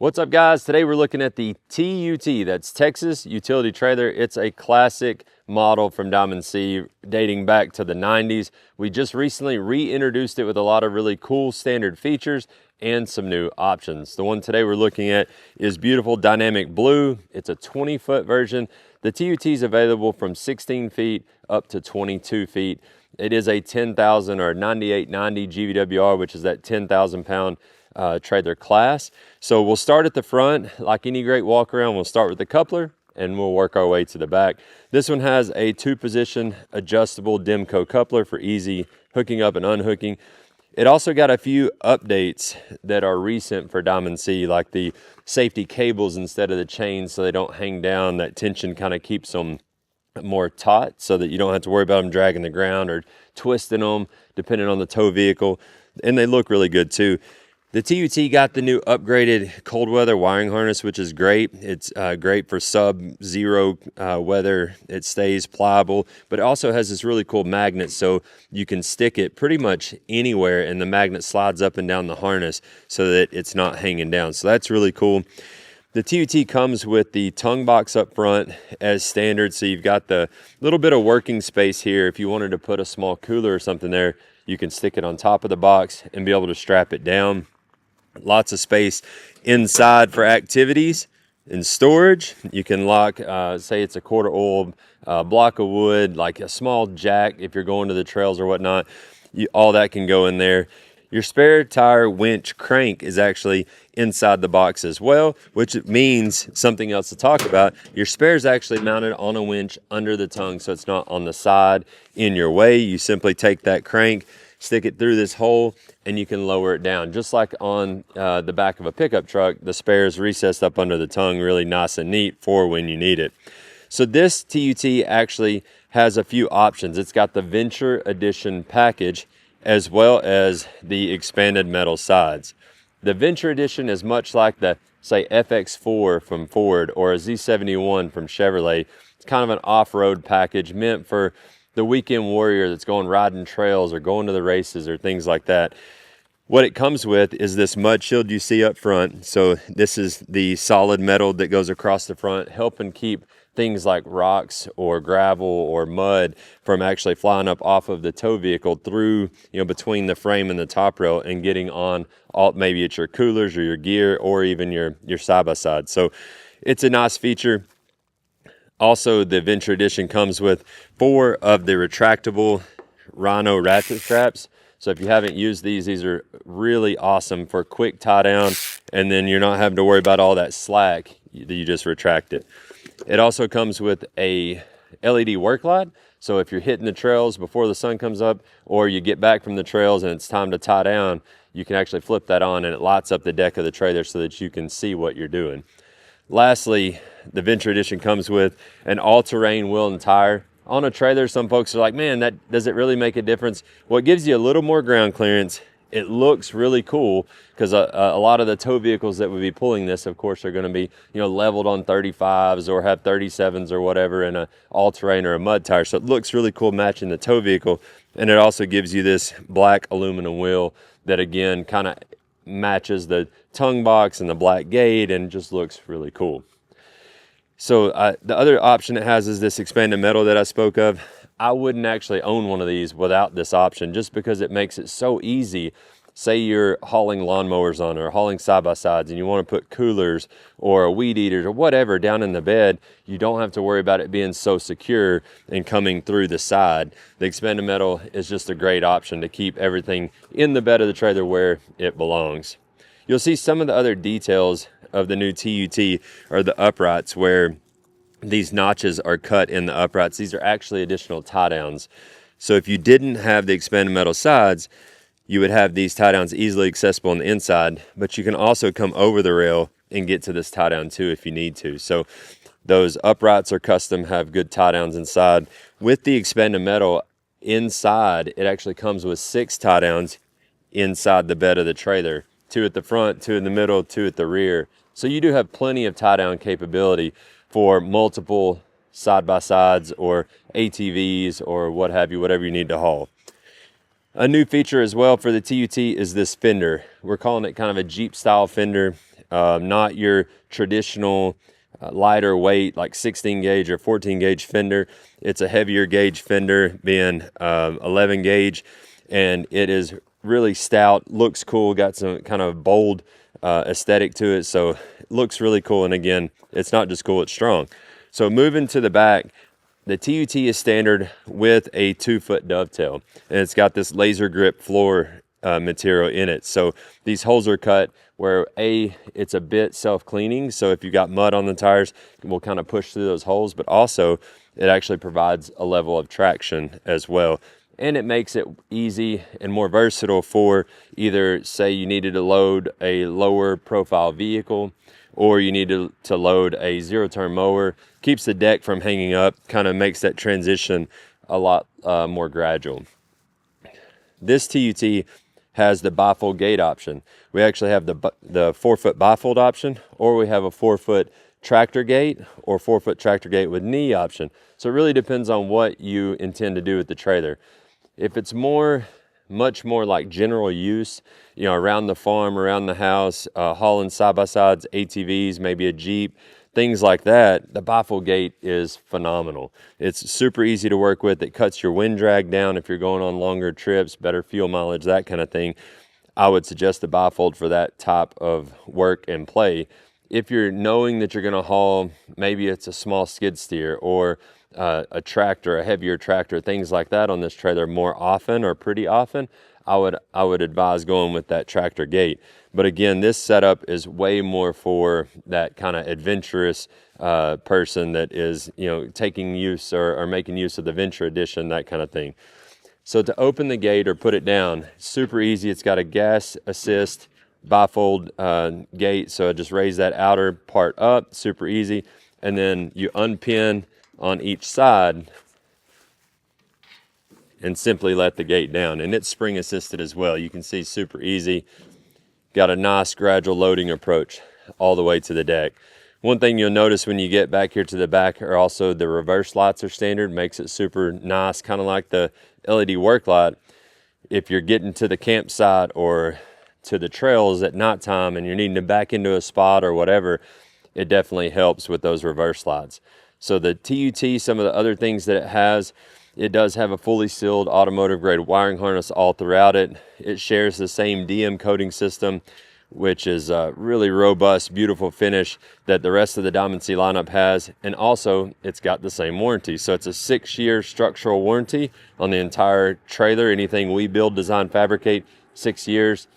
What's up, guys? Today we're looking at the TUT, that's Texas Utility Trailer. It's a classic model from Diamond C dating back to the 90s. We just recently reintroduced it with a lot of really cool standard features and some new options. The one today we're looking at is beautiful dynamic blue. It's a 20-foot version. The TUT is available from 16 feet up to 22 feet. It is a 10,000 or 9890 GVWR, which is that 10,000 pound trailer class. So we'll start at the front. Like any great walk around, we'll start with the coupler and we'll work our way to the back. This one has a 2-position adjustable Demco coupler for easy hooking up and unhooking. It also got a few updates that are recent for Diamond C, like the safety cables instead of the chains so they don't hang down. That tension kind of keeps them more taut so that you don't have to worry about them dragging the ground or twisting them depending on the tow vehicle. And they look really good too. The TUT got the new upgraded cold weather wiring harness, which is great. It's great for sub-zero weather. It stays pliable, but it also has this really cool magnet, so you can stick it pretty much anywhere, and the magnet slides up and down the harness so that it's not hanging down. So that's really cool. The TUT comes with the tongue box up front as standard, so you've got the little bit of working space here. If you wanted to put a small cooler or something there, you can stick it on top of the box and be able to strap it down. Lots of space inside for activities and storage. You can lock, say it's a quarter oil block of wood, like a small jack if you're going to the trails or whatnot. All that can go in there. Your spare tire winch crank is actually inside the box as well, which means something else to talk about. Your spare is actually mounted on a winch under the tongue, so it's not on the side in your way. You simply take that crank, stick it through this hole, and you can lower it down. Just like on the back of a pickup truck, the spare is recessed up under the tongue, really nice and neat for when you need it. So this TUT actually has a few options. It's got the Venture Edition package as well as the expanded metal sides. The Venture Edition is much like the, say, FX4 from Ford or a Z71 from Chevrolet. It's kind of an off-road package meant for the weekend warrior that's going riding trails or going to the races or things like that. What it comes with is this mud shield you see up front. So this is the solid metal that goes across the front, helping keep things like rocks or gravel or mud from actually flying up off of the tow vehicle through, between the frame and the top rail and getting on maybe it's your coolers or your gear or even your side-by-side. So it's a nice feature. Also, the Venture Edition comes with 4 of the retractable Rhino ratchet straps. So if you haven't used these are really awesome for quick tie down, and then you're not having to worry about all that slack. You just retract it. It also comes with a LED work light. So if you're hitting the trails before the sun comes up, or you get back from the trails and it's time to tie down, you can actually flip that on and it lights up the deck of the trailer so that you can see what you're doing. Lastly, the Venture Edition comes with an all-terrain wheel and tire. On a trailer, some folks are like, man, does it really make a difference? Well, it gives you a little more ground clearance. It looks really cool because a lot of the tow vehicles that would be pulling this, of course, are going to be, leveled on 35s or have 37s or whatever in an all-terrain or a mud tire. So it looks really cool matching the tow vehicle. And it also gives you this black aluminum wheel that, again, kind of matches the tongue box and the black gate and just looks really cool. So the other option it has is this expanded metal that I spoke of. I wouldn't actually own one of these without this option just because it makes it so easy. Say you're hauling lawnmowers on or hauling side-by-sides and you want to put coolers or a weed eater or whatever down in the bed, you don't have to worry about it being so secure and coming through the side. The expanded metal is just a great option to keep everything in the bed of the trailer where it belongs. You'll see some of the other details of the new TUT are the uprights where these notches are cut in the uprights. These are actually additional tie downs. So if you didn't have the expanded metal sides, you would have these tie downs easily accessible on the inside, but you can also come over the rail and get to this tie down too if you need to. So those uprights are custom, have good tie downs inside. With the expanded metal inside, it actually comes with 6 tie downs inside the bed of the trailer. 2 at the front, 2 in the middle, 2 at the rear. So you do have plenty of tie down capability for multiple side-by-sides or ATVs or what have you, whatever you need to haul. A new feature as well for the TUT is this fender. We're calling it kind of a Jeep style fender. not your traditional lighter weight like 16 gauge or 14 gauge fender. It's a heavier gauge fender, being 11 gauge, and it is really stout, looks cool, got some kind of bold aesthetic to it, so it looks really cool. And again, it's not just cool, it's strong. So moving to the back, the TUT is standard with a 2-foot dovetail, and it's got this laser grip floor material in it. So these holes are cut where it's a bit self-cleaning, so if you've got mud on the tires, it will kind of push through those holes, but also it actually provides a level of traction as well. And it makes it easy and more versatile for either, say you needed to load a lower profile vehicle, or you need to load a zero-turn mower. Keeps the deck from hanging up, kind of makes that transition a lot more gradual. This TUT has the bifold gate option. We actually have the 4-foot bifold option, or we have a 4-foot tractor gate or 4-foot tractor gate with knee option. So it really depends on what you intend to do with the trailer. If it's much more like general use, you know, around the farm, around the house, hauling side-by-sides, ATVs, maybe a Jeep, things like that, the bifold gate is phenomenal. It's super easy to work with. It cuts your wind drag down if you're going on longer trips, better fuel mileage, that kind of thing. I would suggest the bifold for that type of work and play. If you're knowing that you're going to haul, maybe it's a small skid steer or a tractor, a heavier tractor, things like that on this trailer more often or pretty often, I would advise going with that tractor gate. But again, this setup is way more for that kind of adventurous person that is, you know, taking use or making use of the Venture Edition, that kind of thing. So to open the gate or put it down, super easy. It's got a gas assist bifold gate, so I just raise that outer part up, super easy, and then you unpin on each side and simply let the gate down. And it's spring assisted as well. You can see super easy. Got a nice gradual loading approach all the way to the deck. One thing you'll notice when you get back here to the back are also the reverse lights are standard, makes it super nice, kind of like the LED work light. If you're getting to the campsite or to the trails at nighttime and you're needing to back into a spot or whatever, it definitely helps with those reverse lights. So the TUT, some of the other things that it does have a fully sealed automotive grade wiring harness all throughout it. It shares the same DM coating system, which is a really robust, beautiful finish that the rest of the Diamond C lineup has. And also it's got the same warranty. So it's a 6-year structural warranty on the entire trailer. Anything we build, design, fabricate, 6 years.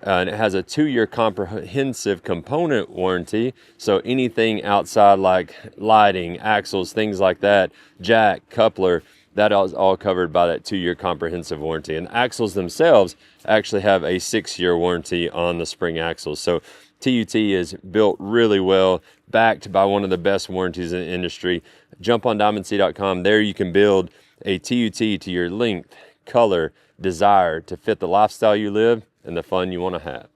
And it has a 2-year comprehensive component warranty. So anything outside like lighting, axles, things like that, jack, coupler, that is all covered by that 2-year comprehensive warranty. And axles themselves actually have a 6-year warranty on the spring axles. So TUT is built really well, backed by one of the best warranties in the industry. Jump on diamondc.com. There you can build a TUT to your length, color, desire to fit the lifestyle you live and the fun you want to have.